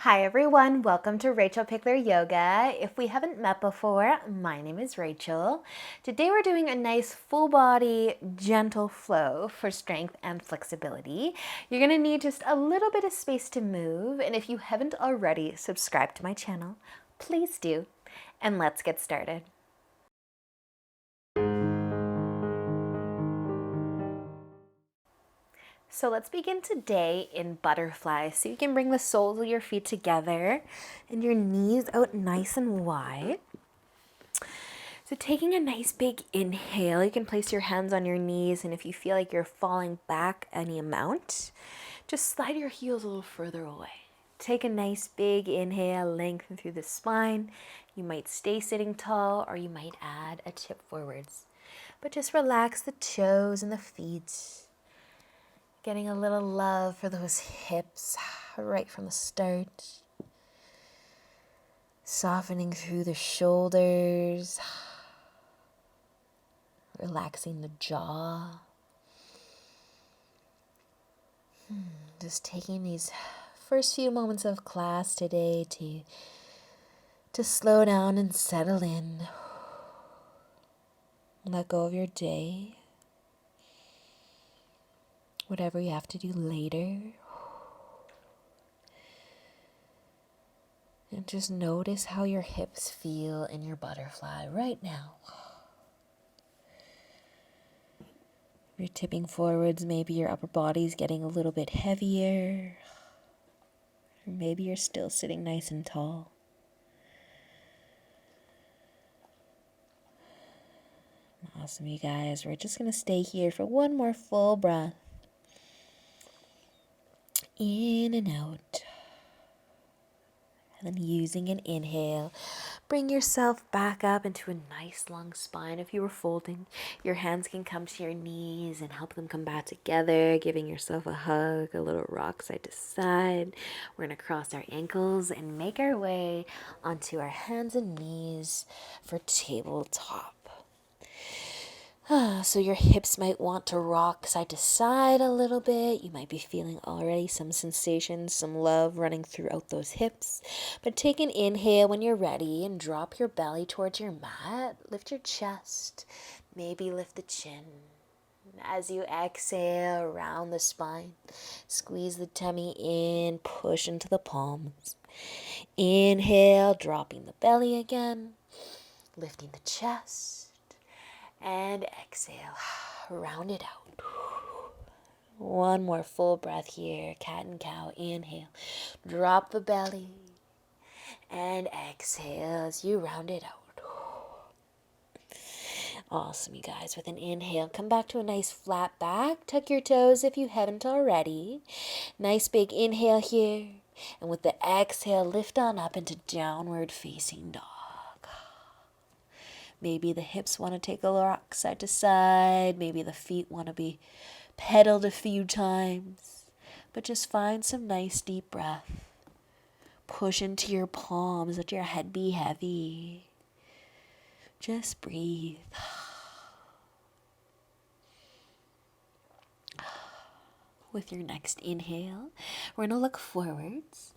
Hi everyone, welcome to rachelpichleryoga. If we haven't met before, my name is Rachel. Today we're doing a nice full body gentle flow for strength and flexibility. You're going to need just a little bit of space to move, and if you haven't already subscribed to my channel, please do. And let's get started. So let's begin today in butterfly. So you can bring the soles of your feet together and your knees out nice and wide. So taking a nice big inhale, you can place your hands on your knees, and if you feel like you're falling back any amount, just slide your heels a little further away. Take a nice big inhale, lengthen through the spine. You might stay sitting tall or you might add a tip forwards. But just relax the toes and the feet. Getting a little love for those hips right from the start. Softening through the shoulders. Relaxing the jaw. Just taking these first few moments of class today to slow down and settle in. Let go of your day. Whatever you have to do later. And just notice how your hips feel in your butterfly right now. You're tipping forwards, maybe your upper body's getting a little bit heavier. Or maybe you're still sitting nice and tall. Awesome, you guys. We're just going to stay here for one more full breath. In and out. And then using an inhale, bring yourself back up into a nice long spine. If you were folding, your hands can come to your knees and help them come back together, giving yourself a hug, a little rock side to side. We're going to cross our ankles and make our way onto our hands and knees for tabletop. So your hips might want to rock side to side a little bit. You might be feeling already some sensations, some love running throughout those hips. But take an inhale when you're ready and drop your belly towards your mat. Lift your chest. Maybe lift the chin. As you exhale, round the spine. Squeeze the tummy in, push into the palms. Inhale, dropping the belly again. Lifting the chest. And exhale, round it out. One more full breath here, cat and cow. Inhale, drop the belly, and exhale as you round it out. Awesome, you guys. With an inhale, come back to a nice flat back. Tuck your toes if you haven't already. Nice big inhale here. And with the exhale, lift on up into downward facing dog. Maybe the hips want to take a rock side to side. Maybe the feet want to be pedaled a few times. But just find some nice deep breath. Push into your palms. Let your head be heavy. Just breathe. With your next inhale, we're going to look forwards.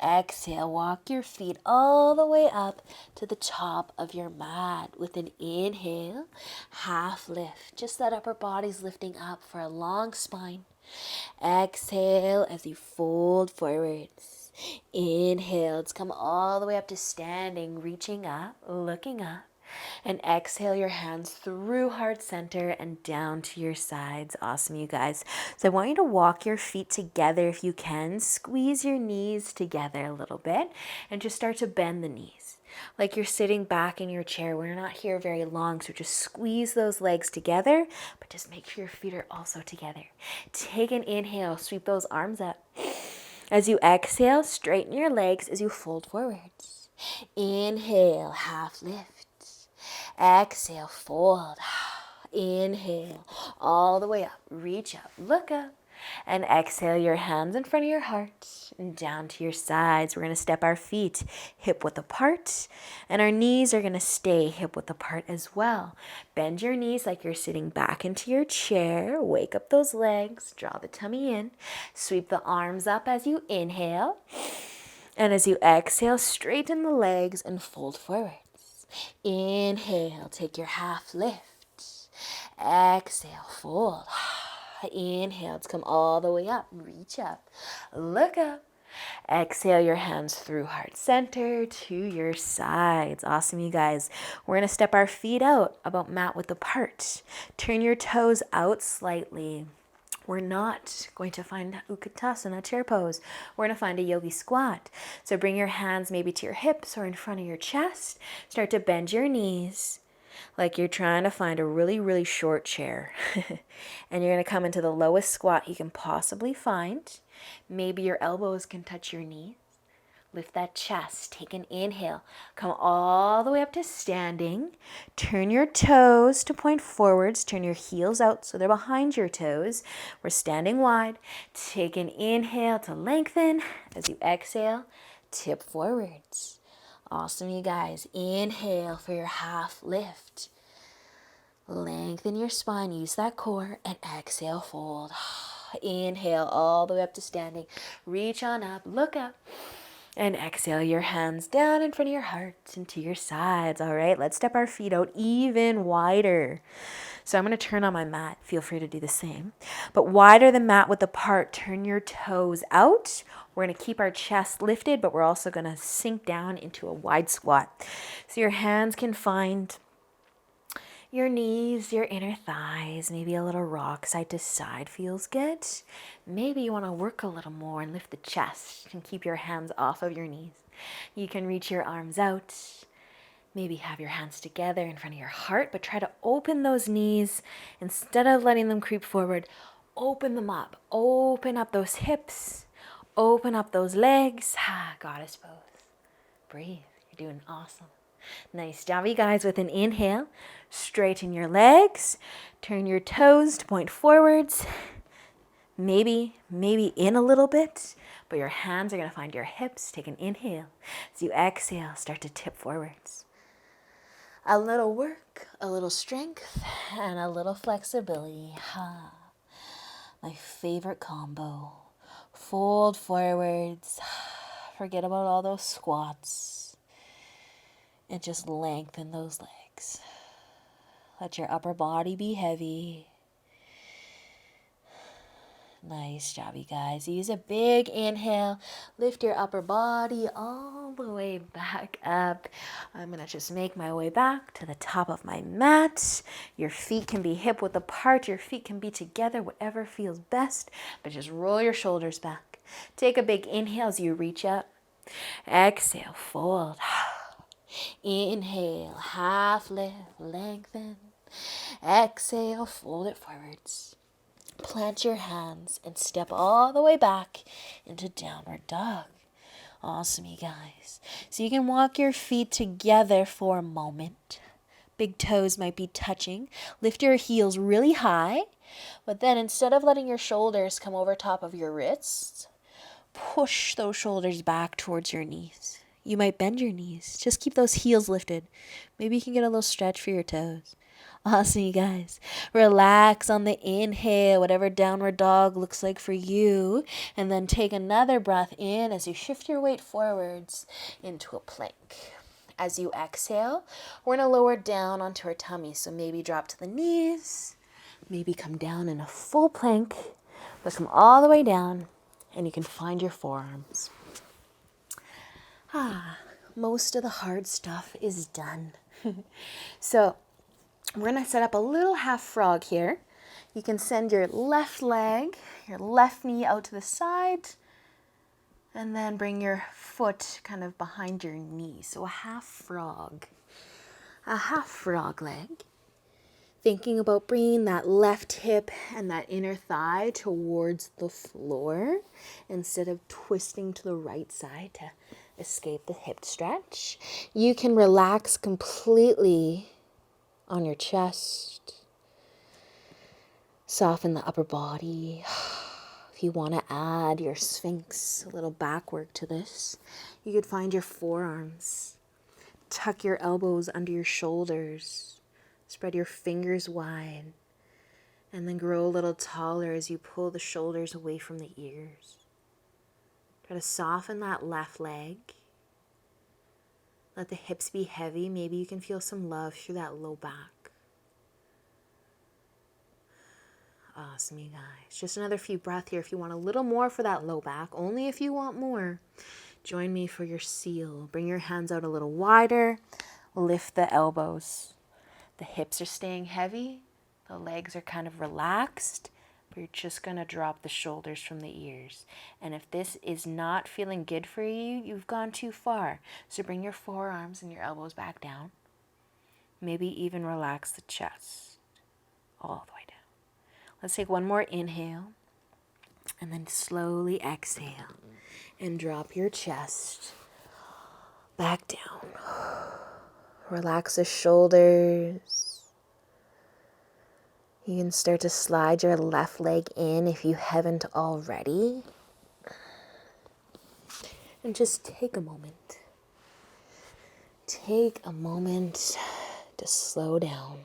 Exhale, walk your feet all the way up to the top of your mat. With an inhale, half lift. Just that upper body's lifting up for a long spine. Exhale as you fold forwards. Inhale, let's come all the way up to standing, reaching up, looking up. And exhale your hands through heart center and down to your sides. Awesome, you guys. So I want you to walk your feet together if you can. Squeeze your knees together a little bit and just start to bend the knees. Like you're sitting back in your chair. We're not here very long, so just squeeze those legs together, but just make sure your feet are also together. Take an inhale, sweep those arms up. As you exhale, straighten your legs as you fold forwards. Inhale, half lift. Exhale, fold. Inhale, all the way up. Reach up, look up. And exhale your hands in front of your heart and down to your sides. We're going to step our feet hip width apart. And our knees are going to stay hip width apart as well. Bend your knees like you're sitting back into your chair. Wake up those legs. Draw the tummy in. Sweep the arms up as you inhale. And as you exhale, straighten the legs and fold forwards. Inhale, take your half lift. Exhale, fold. Inhale to come all the way up. Reach up. Look up. Exhale your hands through heart center to your sides. Awesome, you guys. We're going to step our feet out about mat width apart. Turn your toes out slightly. We're not going to find Utkatasana, chair pose. We're going to find a yogi squat. So bring your hands maybe to your hips or in front of your chest. Start to bend your knees like you're trying to find a really, really short chair. And you're going to come into the lowest squat you can possibly find. Maybe your elbows can touch your knees. Lift that chest. Take an inhale. Come all the way up to standing. Turn your toes to point forwards. Turn your heels out so they're behind your toes. We're standing wide. Take an inhale to lengthen. As you exhale, tip forwards. Awesome, you guys. Inhale for your half lift. Lengthen your spine. Use that core. And exhale, fold. Inhale all the way up to standing. Reach on up. Look up. And exhale your hands down in front of your heart and to your sides. All right, let's step our feet out even wider. So I'm going to turn on my mat. Feel free to do the same. But wider the mat width apart, turn your toes out. We're going to keep our chest lifted, but we're also going to sink down into a wide squat. So your hands can find your knees, your inner thighs, maybe a little rock side to side feels good. Maybe you want to work a little more and lift the chest and keep your hands off of your knees. You can reach your arms out. Maybe have your hands together in front of your heart, but try to open those knees instead of letting them creep forward. Open them up. Open up those hips. Open up those legs. Goddess pose. Breathe. You're doing awesome. Nice job, you guys. With an inhale, straighten your legs, turn your toes to point forwards, maybe in a little bit, but your hands are going to find your hips. Take an inhale. As you exhale, start to tip forwards. A little work, a little strength, and a little flexibility. My favorite combo. Fold forwards. Forget about all those squats. And just lengthen those legs. Let your upper body be heavy. Nice job, you guys. Use a big inhale. Lift your upper body all the way back up. I'm going to just make my way back to the top of my mat. Your feet can be hip width apart. Your feet can be together, whatever feels best. But just roll your shoulders back. Take a big inhale as you reach up. Exhale, fold. Inhale, half lift, lengthen. Exhale, fold it forwards. Plant your hands and step all the way back into downward dog. Awesome, you guys. So you can walk your feet together for a moment. Big toes might be touching. Lift your heels really high, but then instead of letting your shoulders come over top of your wrists, push those shoulders back towards your knees. You might bend your knees. Just keep those heels lifted. Maybe you can get a little stretch for your toes. Awesome, you guys. Relax on the inhale, whatever downward dog looks like for you. And then take another breath in as you shift your weight forwards into a plank. As you exhale, we're going to lower down onto our tummy. So maybe drop to the knees. Maybe come down in a full plank. But come all the way down and you can find your forearms. Most of the hard stuff is done. So we're going to set up a little half frog here. You can send your left leg, your left knee out to the side, and then bring your foot kind of behind your knee. So a half frog leg. Thinking about bringing that left hip and that inner thigh towards the floor instead of twisting to the right side to escape the hip stretch. You can relax completely on your chest. Soften the upper body. If you want to add your Sphinx, a little back work to this, you could find your forearms. Tuck your elbows under your shoulders. Spread your fingers wide. And then grow a little taller as you pull the shoulders away from the ears. Try to soften that left leg. Let the hips be heavy. Maybe you can feel some love through that low back. Awesome, you guys. Just another few breaths here. If you want a little more for that low back, only if you want more, join me for your seal. Bring your hands out a little wider. Lift the elbows. The hips are staying heavy. The legs are kind of relaxed. But you're just going to drop the shoulders from the ears. And if this is not feeling good for you, you've gone too far. So bring your forearms and your elbows back down. Maybe even relax the chest all the way down. Let's take one more inhale. And then slowly exhale. And drop your chest back down. Relax the shoulders. You can start to slide your left leg in if you haven't already. And just take a moment. Take a moment to slow down.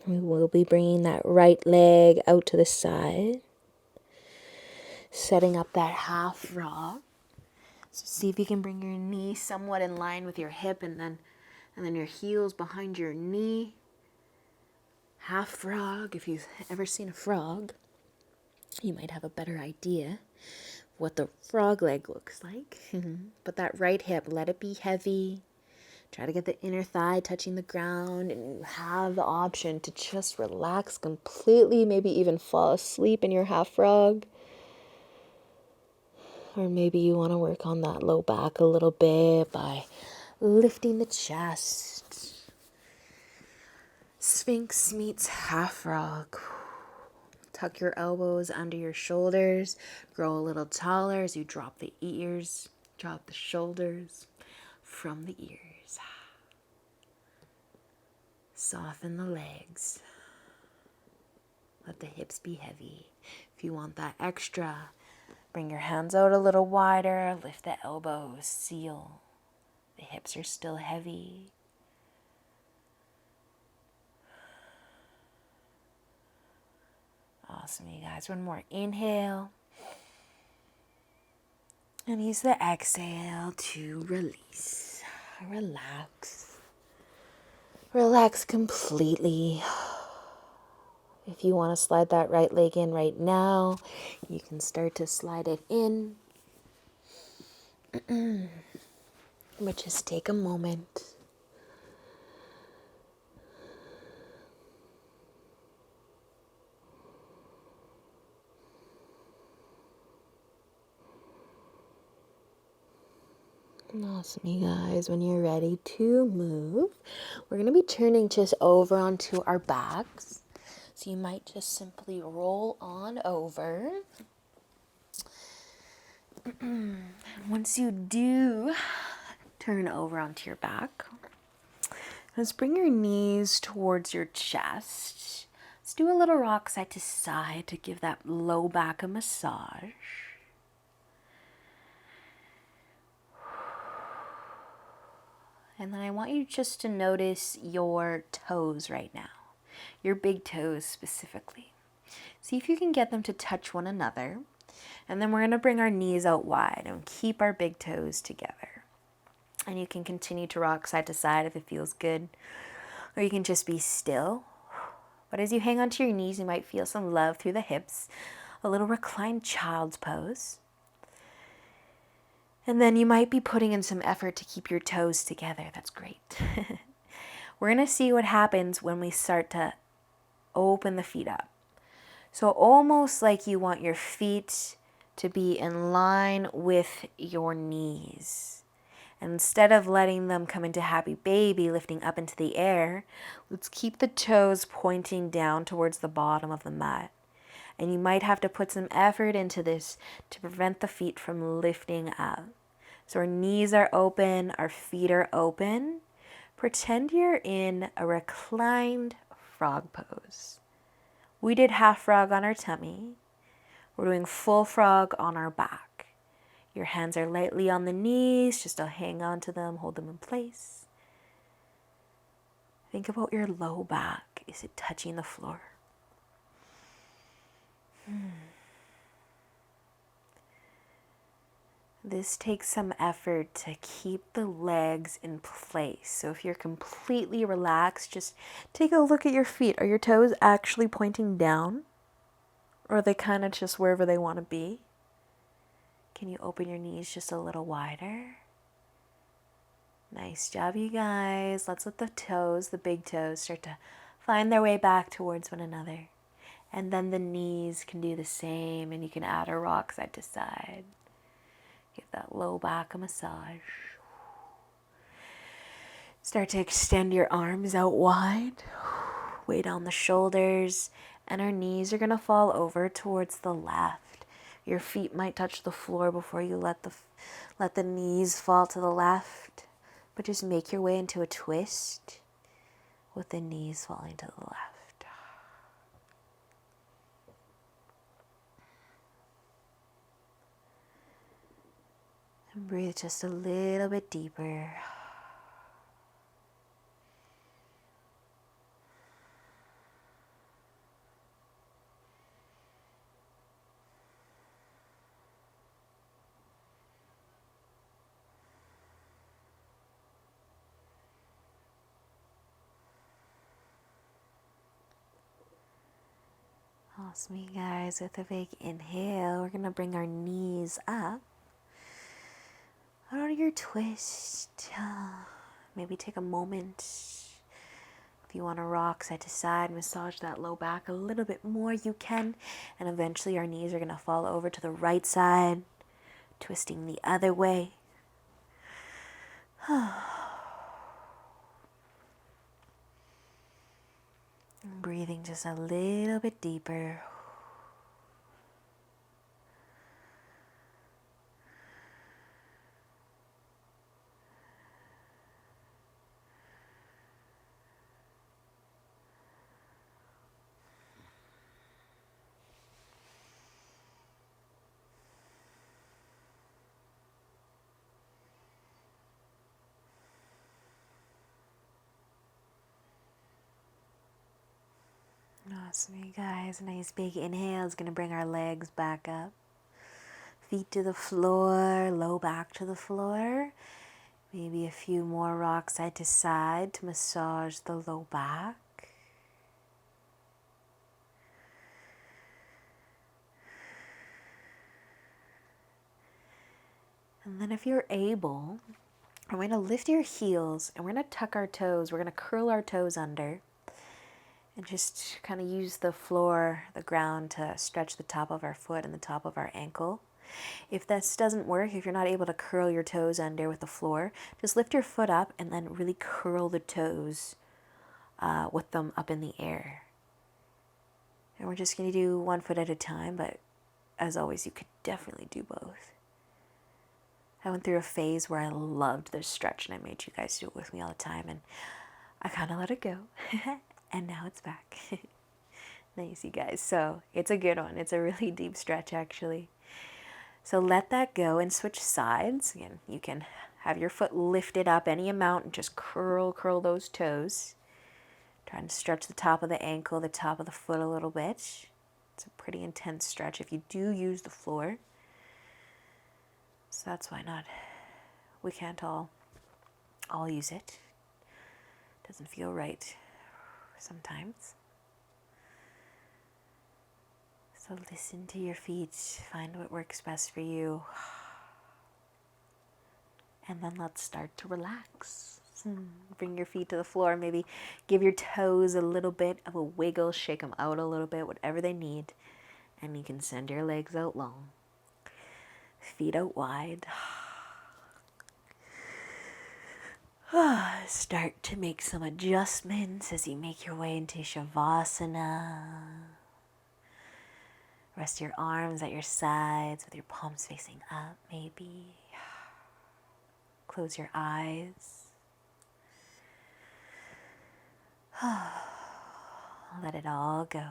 We will be bringing that right leg out to the side. Setting up that half frog. So see if you can bring your knee somewhat in line with your hip and then your heels behind your knee. Half frog. If you've ever seen a frog, you might have a better idea what the frog leg looks like. But that right hip, let it be heavy. Try to get the inner thigh touching the ground, and you have the option to just relax completely, maybe even fall asleep in your half frog. Or maybe you want to work on that low back a little bit by lifting the chest. Sphinx meets half frog. Tuck your elbows under your shoulders. Grow a little taller as you drop the ears. Drop the shoulders from the ears. Soften the legs. Let the hips be heavy. If you want that extra, bring your hands out a little wider. Lift the elbows. Seal. The hips are still heavy. Awesome, you guys. One more inhale. And use the exhale to release. Relax. Relax completely. If you want to slide that right leg in right now, you can start to slide it in. But just take a moment. Awesome, you guys. When you're ready to move, we're going to be turning just over onto our backs. So you might just simply roll on over. Once you do turn over onto your back, let's bring your knees towards your chest. Let's do a little rock side to side to give that low back a massage. And then I want you just to notice your toes right now, your big toes specifically. See if you can get them to touch one another. And then we're going to bring our knees out wide and keep our big toes together. And you can continue to rock side to side if it feels good, or you can just be still. But as you hang onto your knees, you might feel some love through the hips, a little reclined child's pose. And then you might be putting in some effort to keep your toes together. That's great. We're going to see what happens when we start to open the feet up. So almost like you want your feet to be in line with your knees. And instead of letting them come into happy baby, lifting up into the air, let's keep the toes pointing down towards the bottom of the mat. And you might have to put some effort into this to prevent the feet from lifting up. So our knees are open, our feet are open. Pretend you're in a reclined frog pose. We did half frog on our tummy. We're doing full frog on our back. Your hands are lightly on the knees, just to hang on to them, hold them in place. Think about your low back. Is it touching the floor? This takes some effort to keep the legs in place. So if you're completely relaxed, just take a look at your feet. Are your toes actually pointing down? Or are they kind of just wherever they want to be? Can you open your knees just a little wider? Nice job, you guys. Let's let the toes, the big toes, start to find their way back towards one another. And then the knees can do the same, and you can add a rock side to side. Give that low back a massage. Start to extend your arms out wide. Way down the shoulders. And our knees are going to fall over towards the left. Your feet might touch the floor before you let the knees fall to the left. But just make your way into a twist with the knees falling to the left. And breathe just a little bit deeper. Awesome, you guys. With a big inhale, we're going to bring our knees up. Out of your twist. Maybe take a moment. If you want to rock side to side, massage that low back a little bit more, you can. And eventually our knees are going to fall over to the right side, twisting the other way. Breathing just a little bit deeper. Awesome, you guys. Nice big inhale is going to bring our legs back up. Feet to the floor, low back to the floor. Maybe a few more rocks side to side to massage the low back. And then if you're able, we're going to lift your heels and we're going to tuck our toes. We're going to curl our toes under. And just kind of use the floor, the ground, to stretch the top of our foot and the top of our ankle. If this doesn't work, if you're not able to curl your toes under with the floor, just lift your foot up and then really curl the toes with them up in the air. And we're just going to do one foot at a time, but as always, you could definitely do both. I went through a phase where I loved this stretch and I made you guys do it with me all the time, and I kind of let it go. And now it's back. Nice, you guys. So it's a good one. It's a really deep stretch, actually. So let that go and switch sides. Again, you can have your foot lifted up any amount and just curl those toes. Trying to stretch the top of the ankle, the top of the foot a little bit. It's a pretty intense stretch if you do use the floor. So that's why not. We can't all use it. Doesn't feel right sometimes. So listen to your feet, find what works best for you. And then let's start to relax. Bring your feet to the floor, maybe give your toes a little bit of a wiggle, shake them out a little bit, whatever they need. And you can send your legs out long. Feet out wide. Start to make some adjustments as you make your way into Savasana. Rest your arms at your sides with your palms facing up, maybe. Close your eyes. Let it all go.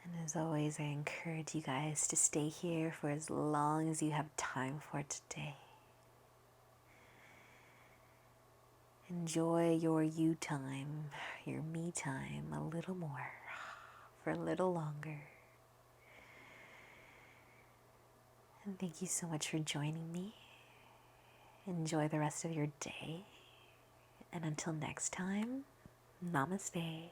And as always, I encourage you guys to stay here for as long as you have time for today. Enjoy your you time, your me time a little more, for a little longer. And thank you so much for joining me. Enjoy the rest of your day. And until next time, namaste.